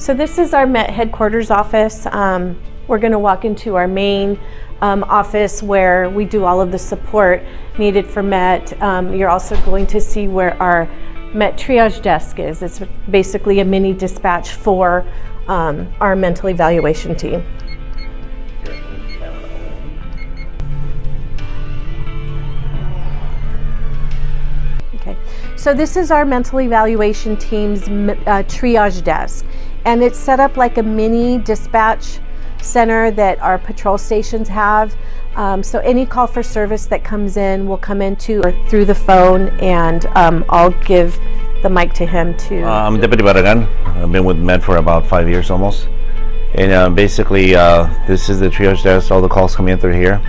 So this is our Met headquarters office. We're going to walk into our main office where we do all of the support needed for Met. You're also going to see where our Met triage desk is. It's basically a mini dispatch for our mental evaluation team. Okay, so this is our mental evaluation team's triage desk, and it's set up like a mini dispatch center that our patrol stations have. So any call for service that comes in will come into or through the phone, and I'll give the mic to him to. I'm Deputy Barragan. I've been with Med for about 5 years almost. And basically, this is the triage desk. All the calls come in through here.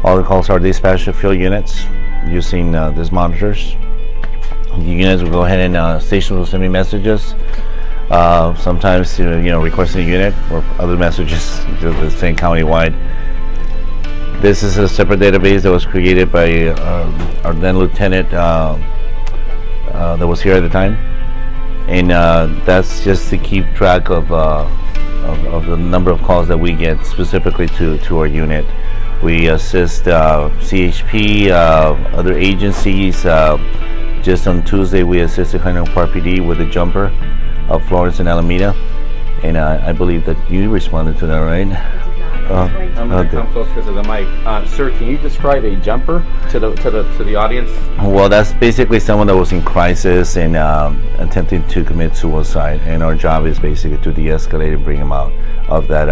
All the calls are dispatched to field units using these monitors. The units will go ahead and stations will send me messages. Sometimes, requesting a unit or other messages, just saying county-wide. This is a separate database that was created by our then lieutenant that was here at the time, and that's just to keep track of the number of calls that we get specifically to our unit. We assist CHP, other agencies. Just on Tuesday, we assisted Huntington Park PD with the jumper of Florence and Alameda, and I believe that you responded to that, right? I'm going to come closer to the mic. Sir, can you describe a jumper to the audience? Well, that's basically someone that was in crisis and attempting to commit suicide, and our job is basically to de-escalate and bring him out of that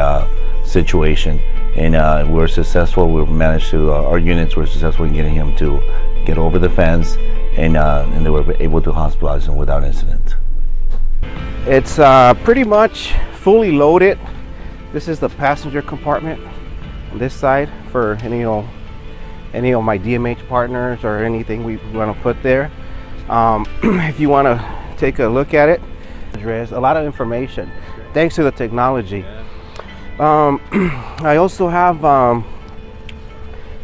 situation. And we're successful. We managed to, our units were successful in getting him to get over the fence, and they were able to hospitalize him without incident. It's pretty much fully loaded. This is the passenger compartment on this side for any of my DMH partners or anything we want to put there. If you want to take a look at it, there's a lot of information thanks to the technology. I also have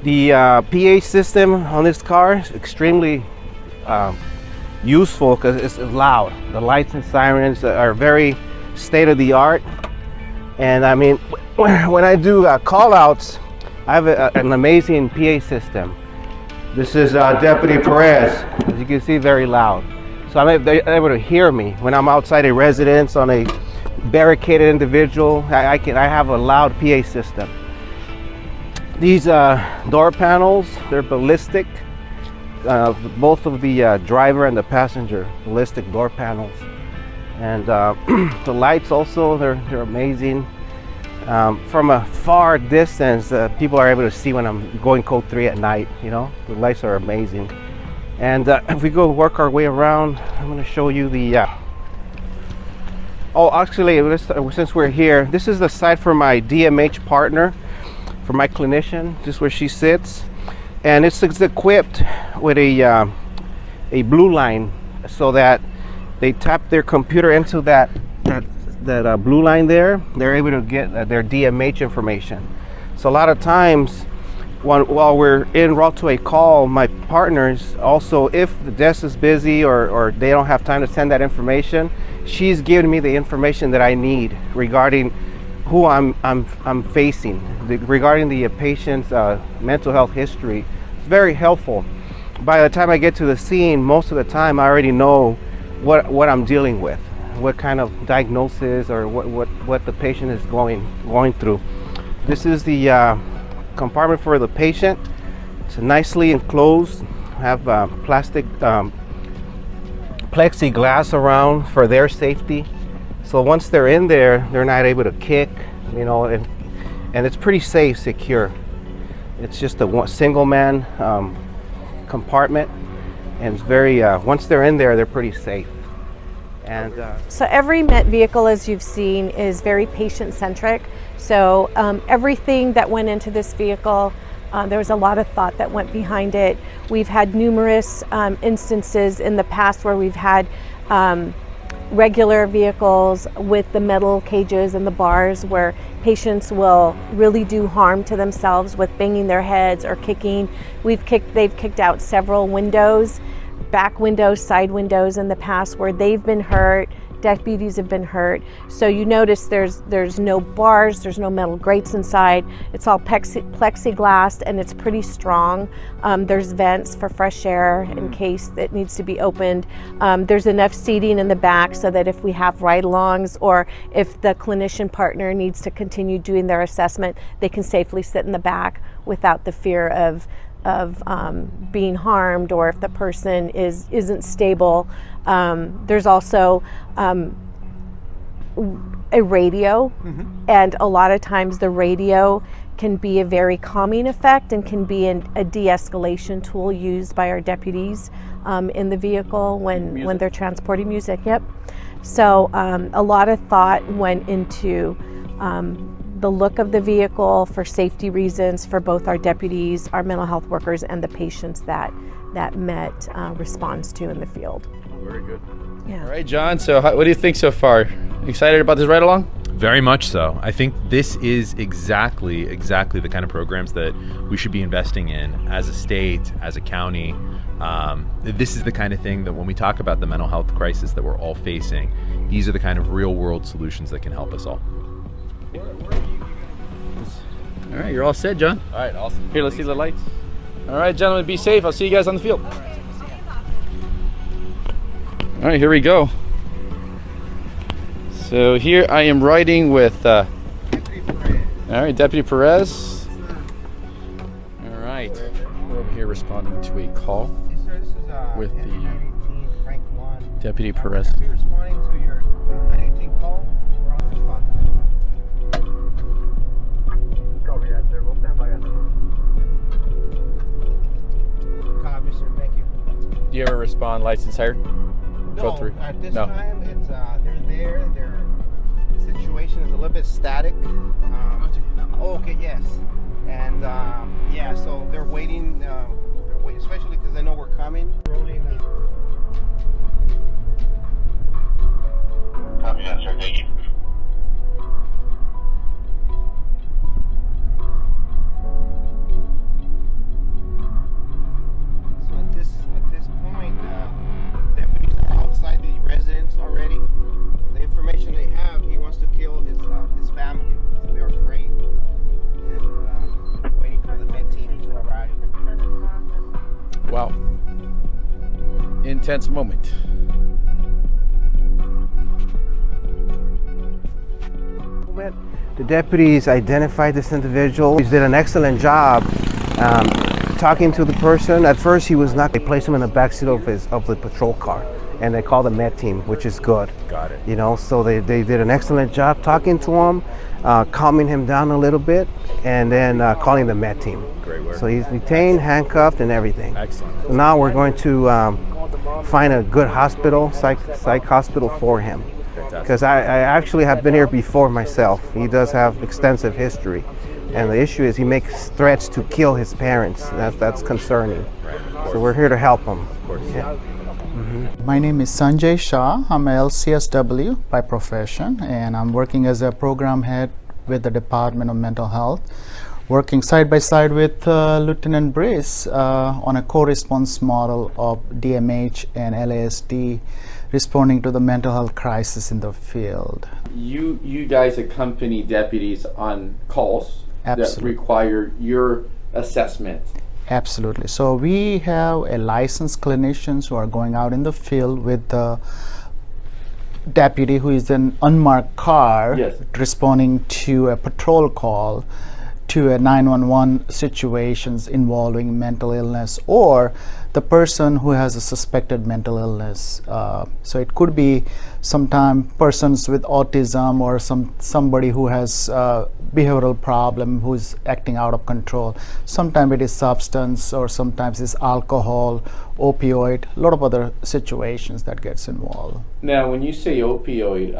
the PA system on this car. It's extremely useful because it's loud. The lights and sirens are very state-of-the-art. And I mean, when I do call outs, I have an amazing PA system. This is Deputy Perez, as you can see, very loud. So I'm able to hear me when I'm outside a residence on a barricaded individual. I have a loud PA system. These door panels, they're ballistic. Both of the driver and the passenger, ballistic door panels. And the lights also, they're amazing. From a far distance, people are able to see when I'm going code 3 at night. The lights are amazing. And if we go work our way around, I'm going to show you the oh, actually, since we're here, this is the site for my DMH partner, for my clinician. This is where she sits, and it's equipped with a blue line, so that they tap their computer into that blue line there. They're able to get their DMH information. So a lot of times while we're en route to a call, my partners also, if the desk is busy or they don't have time to send that information, she's giving me the information that I need regarding who I'm facing, regarding the patient's mental health history. It's very helpful. By the time I get to the scene, most of the time I already know what I'm dealing with, what kind of diagnosis or what the patient is going through. This is the compartment for the patient. It's nicely enclosed. Have plastic plexiglass around for their safety. So once they're in there, they're not able to kick, and it's pretty safe, secure. It's just a single man compartment, and it's very, once they're in there, they're pretty safe. And so every Met vehicle, as you've seen, is very patient-centric. So everything that went into this vehicle, there was a lot of thought that went behind it. We've had numerous instances in the past where we've had regular vehicles with the metal cages and the bars where patients will really do harm to themselves with banging their heads or kicking. They've kicked out several windows. back windows, side windows in the past where they've been hurt, deputies have been hurt. So you notice there's no bars, there's no metal grates inside. It's all plexiglass and it's pretty strong. There's vents for fresh air in case it needs to be opened. There's enough seating in the back so that if we have ride-alongs or if the clinician partner needs to continue doing their assessment, they can safely sit in the back without the fear of being harmed, or if the person isn't stable. There's also a radio, and a lot of times the radio can be a very calming effect and can be a de-escalation tool used by our deputies in the vehicle when they're transporting music. Yep. So a lot of thought went into the look of the vehicle for safety reasons for both our deputies, our mental health workers, and the patients that Met responds to in the field. Very good. Yeah. All right, John. So what do you think so far? Excited about this ride along? Very much so. I think this is exactly the kind of programs that we should be investing in as a state, as a county. This is the kind of thing that when we talk about the mental health crisis that we're all facing, these are the kind of real world solutions that can help us all. All right, you're all set, John. All right, awesome. Here, let's see the lights. All right, gentlemen, be safe. I'll see you guys on the field. All right, here we go. So here I am riding with, all right, Deputy Perez. All right, we're over here responding to a call with the Deputy Perez. Responding to your 918 call. We're on the spot. Copy that, sir. We'll stand by that. Copy, sir. Thank you. Do you ever respond license hired? No, Code 3? at this No. time, it's they're there. Their situation is a little bit static. Okay, yes, and yeah, so they're waiting. Especially because they know we're coming. Rolling. Copy that, sir. Thank you. So at this point, deputies are outside the residence already. The information they have, he wants to kill his family. So they're afraid and waiting for the med team to arrive. Wow. Intense moment. The deputies identified this individual. He did an excellent job talking to the person. At first, he was not. They placed him in the backseat of the patrol car, and they called the med team, which is good. Got it. You know, so they did an excellent job talking to him, calming him down a little bit, and then calling the med team. Great work. So he's detained, handcuffed, and everything. Excellent. So now we're going to find a good hospital, psych hospital for him. Because I actually have been here before myself. He does have extensive history. And the issue is he makes threats to kill his parents. That's concerning. So we're here to help him. Of course. Yeah. My name is Sanjay Shah. I'm a LCSW by profession, and I'm working as a program head with the Department of Mental Health, working side by side with Lieutenant Brice on a co-response model of DMH and LASD, responding to the mental health crisis in the field. You guys accompany deputies on calls that Absolutely. require your assessment. Absolutely. So we have a licensed clinicians who are going out in the field with the deputy who is an unmarked car, Yes. responding to a patrol call to a 911 situations involving mental illness or the person who has a suspected mental illness. So it could be sometimes persons with autism or somebody who has behavioral problem who's acting out of control. Sometimes it is substance, or sometimes it's alcohol, opioid, a lot of other situations that gets involved. Now, when you say opioid,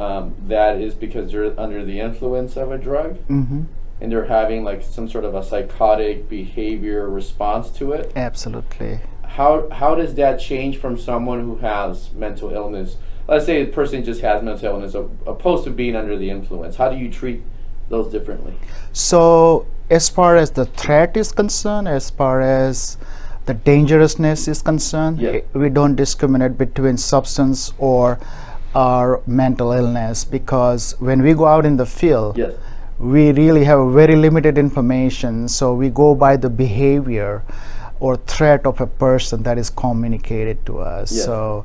that is because they're under the influence of a drug, and they're having like some sort of a psychotic behavior response to it. Absolutely. How does that change from someone who has mental illness? Let's say a person just has mental illness, opposed to being under the influence. How do you treat those differently? So as far as the threat is concerned, as far as the dangerousness is concerned, Yeah. we don't discriminate between substance or mental illness, because when we go out in the field, Yes. we really have very limited information, so we go by the behavior or threat of a person that is communicated to us. Yes. So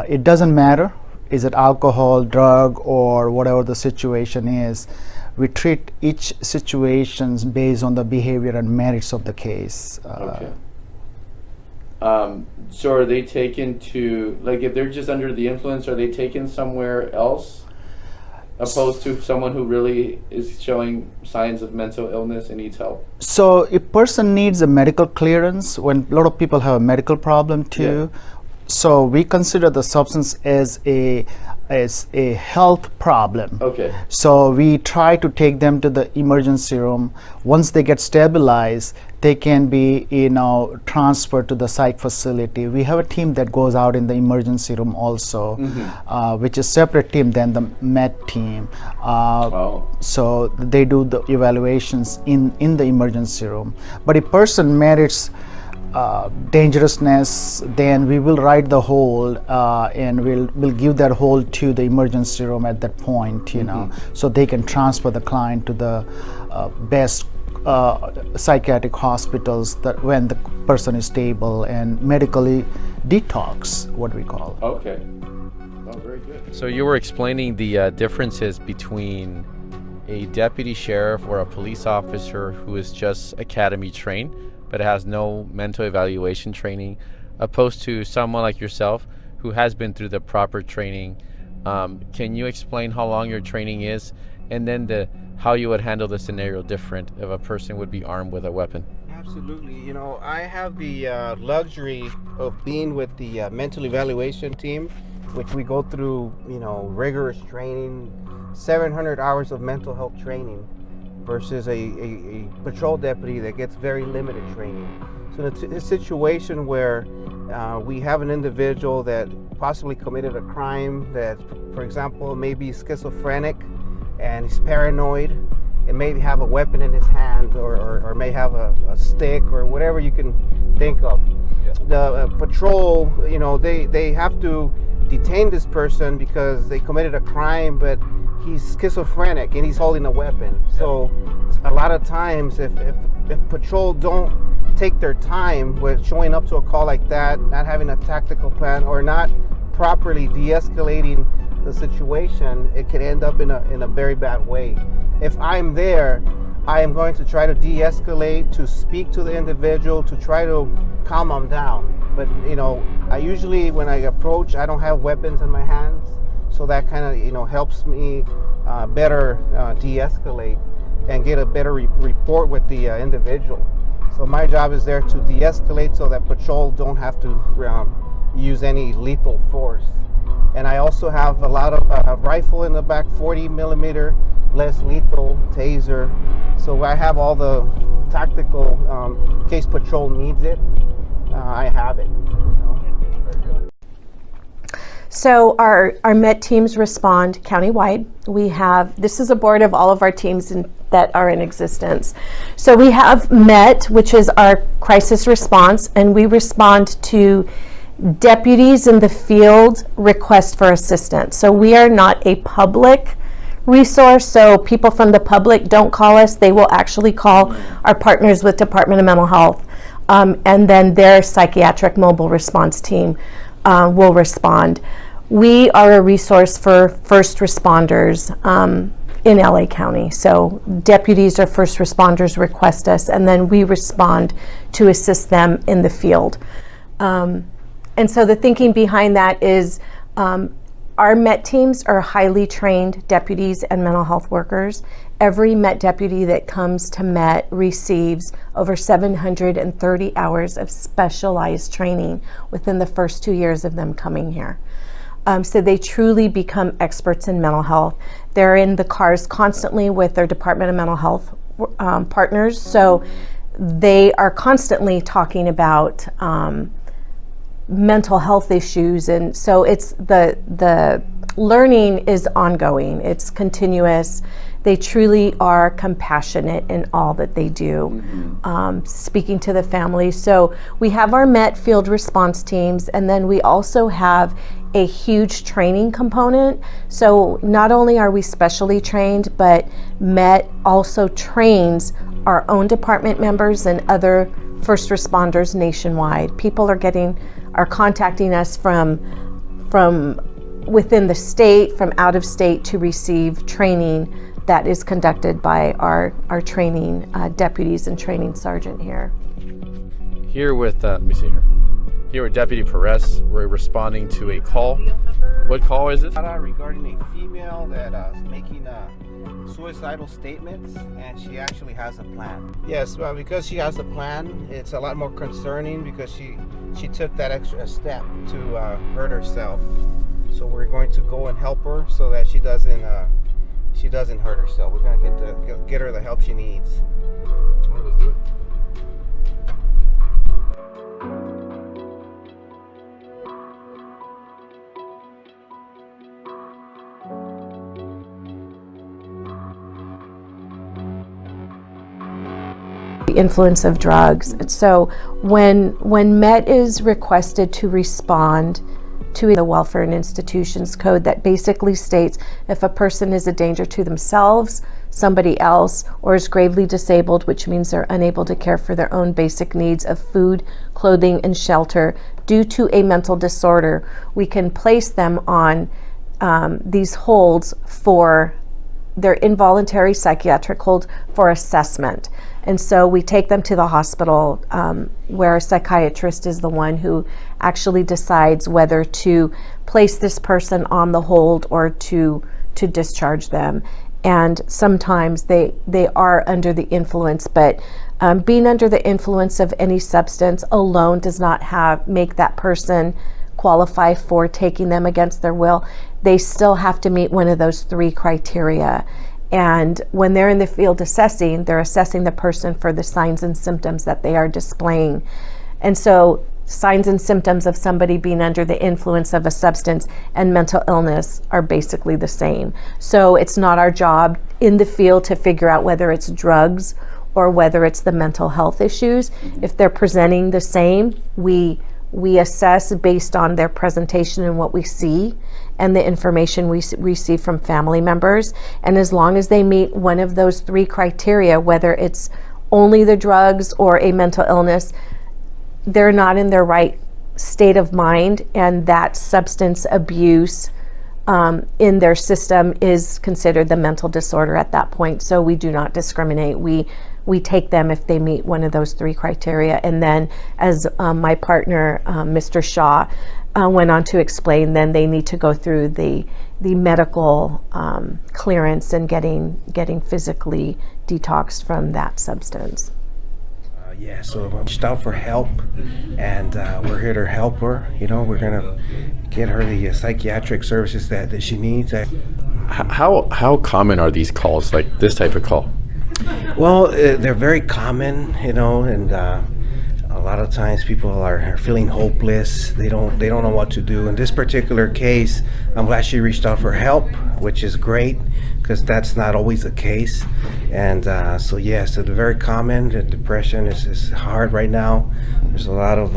it doesn't matter, is it alcohol, drug, or whatever the situation is. We treat each situation based on the behavior and merits of the case. Okay. So are they taken to, like, if they're just under the influence, are they taken somewhere else, opposed to someone who really is showing signs of mental illness and needs help? So a person needs a medical clearance when a lot of people have a medical problem too. Yeah. So we consider the substance as a health problem. Okay. So we try to take them to the emergency room. Once they get stabilized, they can be transferred to the psych facility. We have a team that goes out in the emergency room also, which is separate team than the med team. So they do the evaluations in the emergency room. But a person merits dangerousness, then we will write the hold and we'll give that hold to the emergency room at that point, so they can transfer the client to the best psychiatric hospitals that when the person is stable and medically detox, what we call. Okay. Oh, very good. So you were explaining the differences between a deputy sheriff or a police officer who is just academy trained but has no mental evaluation training, opposed to someone like yourself who has been through the proper training. Can you explain how long your training is, and then how you would handle the scenario different if a person would be armed with a weapon? Absolutely. I have the luxury of being with the mental evaluation team, which we go through, rigorous training, 700 hours of mental health training, versus a patrol deputy that gets very limited training. So in a situation where we have an individual that possibly committed a crime that, for example, may be schizophrenic and he's paranoid and may have a weapon in his hand or may have a stick or whatever you can think of. Yeah. The patrol, they have to detain this person because they committed a crime, but he's schizophrenic and he's holding a weapon. So a lot of times if patrol don't take their time with showing up to a call like that, not having a tactical plan, or not properly de-escalating the situation, it can end up in a very bad way. If I'm there, I am going to try to de-escalate, to speak to the individual, to try to calm them down. But I usually, when I approach, I don't have weapons in my hands, so that kind of helps me better de-escalate and get a better report with the individual. So my job is there to de-escalate so that patrol don't have to use any lethal force. And I also have a lot of a rifle in the back, 40 millimeter, less lethal, taser. So I have all the tactical, in case patrol needs it, I have it. So our MET teams respond countywide. This is a board of all of our teams that are in existence. So we have MET, which is our crisis response, and we respond to deputies in the field request for assistance. So we are not a public resource, so people from the public don't call us. They will actually call our partners with Department of Mental Health, and then their psychiatric mobile response team will respond. We are a resource for first responders in LA County. So deputies or first responders request us, and then we respond to assist them in the field. And so the thinking behind that is our MET teams are highly trained deputies and mental health workers. Every MET deputy that comes to MET receives over 730 hours of specialized training within the first 2 years of them coming here. So they truly become experts in mental health. They're in the cars constantly with their Department of Mental Health partners, so they are constantly talking about mental health issues, and so it's the learning is ongoing, it's continuous. They truly are compassionate in all that they do, speaking to the family. So we have our MET field response teams, and then we also have a huge training component. So not only are we specially trained, but MET also trains our own department members and other first responders nationwide. People are contacting us from within the state, from out of state, to receive training that is conducted by our training deputies and training sergeant here. Here with, let me see here. Here with Deputy Perez, we're responding to a call. What call is this? Regarding a female that is making suicidal statements, and she actually has a plan. Yes, well, because she has a plan, it's a lot more concerning because she took that extra step to hurt herself. So we're going to go and help her so that she doesn't hurt herself. We're going to get her the help she needs. All right, let's do it. The influence of drugs. So when MET is requested to respond to the Welfare and Institutions Code, that basically states if a person is a danger to themselves, somebody else, or is gravely disabled, which means they're unable to care for their own basic needs of food, clothing, and shelter due to a mental disorder, we can place them on these holds for their involuntary psychiatric hold for assessment. And so we take them to the hospital where a psychiatrist is the one who actually decides whether to place this person on the hold or to discharge them. And sometimes they are under the influence, but being under the influence of any substance alone does not make that person qualify for taking them against their will. They still have to meet one of those 3 criteria. And when they're in the field assessing, they're assessing the person for the signs and symptoms that they are displaying. And so signs and symptoms of somebody being under the influence of a substance and mental illness are basically the same. So it's not our job in the field to figure out whether it's drugs or whether it's the mental health issues. If they're presenting the same, we assess based on their presentation and what we see and the information we receive from family members. And as long as they meet one of those 3 criteria, whether it's only the drugs or a mental illness, they're not in their right state of mind, and that substance abuse in their system is considered the mental disorder at that point. So we do not discriminate. We take them if they meet one of those 3 criteria. And then, as my partner, Mr. Shaw, went on to explain, then they need to go through the medical clearance and getting physically detoxed from that substance. Yeah, so I reached out for help, and we're here to help her. You know, we're gonna get her the psychiatric services that she needs. How common are these calls, like this type of call? Well, they're very common, you know, and a lot of times people are feeling hopeless. They don't know what to do. In this particular case, I'm glad she reached out for help, which is great, because that's not always the case. And so they're very common. The depression is hard right now. There's a lot of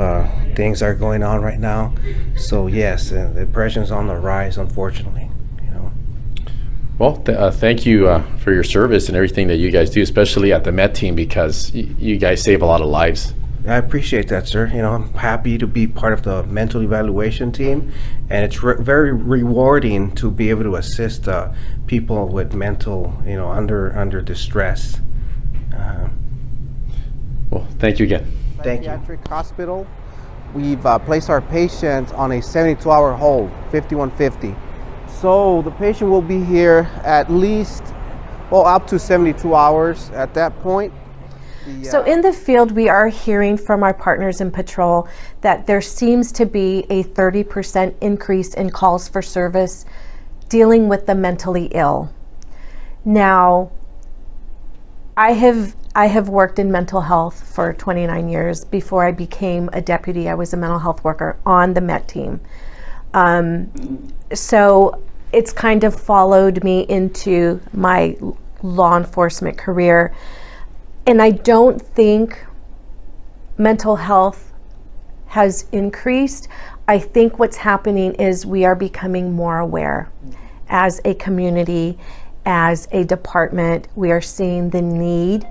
things are going on right now. So yes, the depression's on the rise, unfortunately. You know. Well, thank you for your service and everything that you guys do, especially at the MET team, because you guys save a lot of lives. I appreciate that, sir. You know, I'm happy to be part of the mental evaluation team, and it's very rewarding to be able to assist people with mental, under distress. Well, thank you again. Thank you. Psychiatric hospital. We've placed our patient on a 72-hour hold, 5150. So the patient will be here at least, up to 72 hours at that point. So in the field, we are hearing from our partners in patrol that there seems to be a 30% increase in calls for service dealing with the mentally ill. Now, I have worked in mental health for 29 years. Before I became a deputy, I was a mental health worker on the MET team. So it's kind of followed me into my law enforcement career. And I don't think mental health has increased. I think what's happening is we are becoming more aware as a community, as a department. We are seeing the need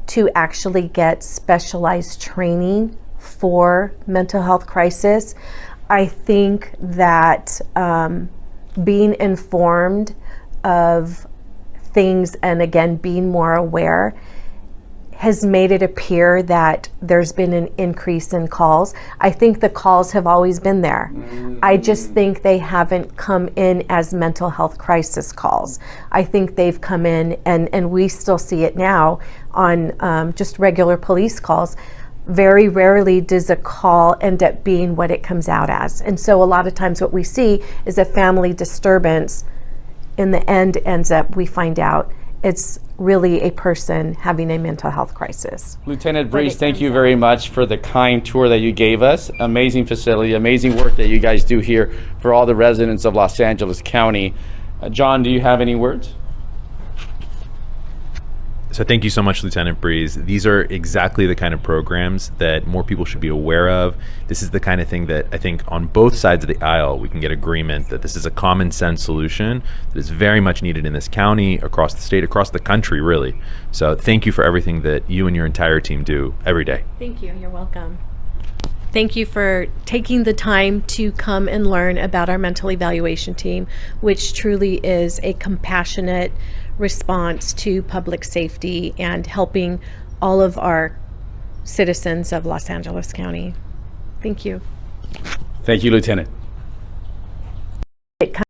to actually get specialized training for mental health crisis. I think that being informed of things and again being more aware has made it appear that there's been an increase in calls. I think the calls have always been there. I just think they haven't come in as mental health crisis calls. I think they've come in, and we still see it now on just regular police calls. Very rarely does a call end up being what it comes out as. And so a lot of times what we see is a family disturbance. In the end ends up, we find out it's really a person having a mental health crisis. Lieutenant Breeze, thank you very much for the kind tour that you gave us. Amazing facility, amazing work that you guys do here for all the residents of Los Angeles County. John, do you have any words? So thank you so much, Lieutenant Breeze. These are exactly the kind of programs that more people should be aware of. This is the kind of thing that I think on both sides of the aisle we can get agreement that this is a common sense solution that is very much needed in this county, across the state, across the country, really. So thank you for everything that you and your entire team do every day. Thank you. You're welcome. Thank you for taking the time to come and learn about our mental evaluation team, which truly is a compassionate response to public safety and helping all of our citizens of Los Angeles County. Thank you. Thank you, Lieutenant.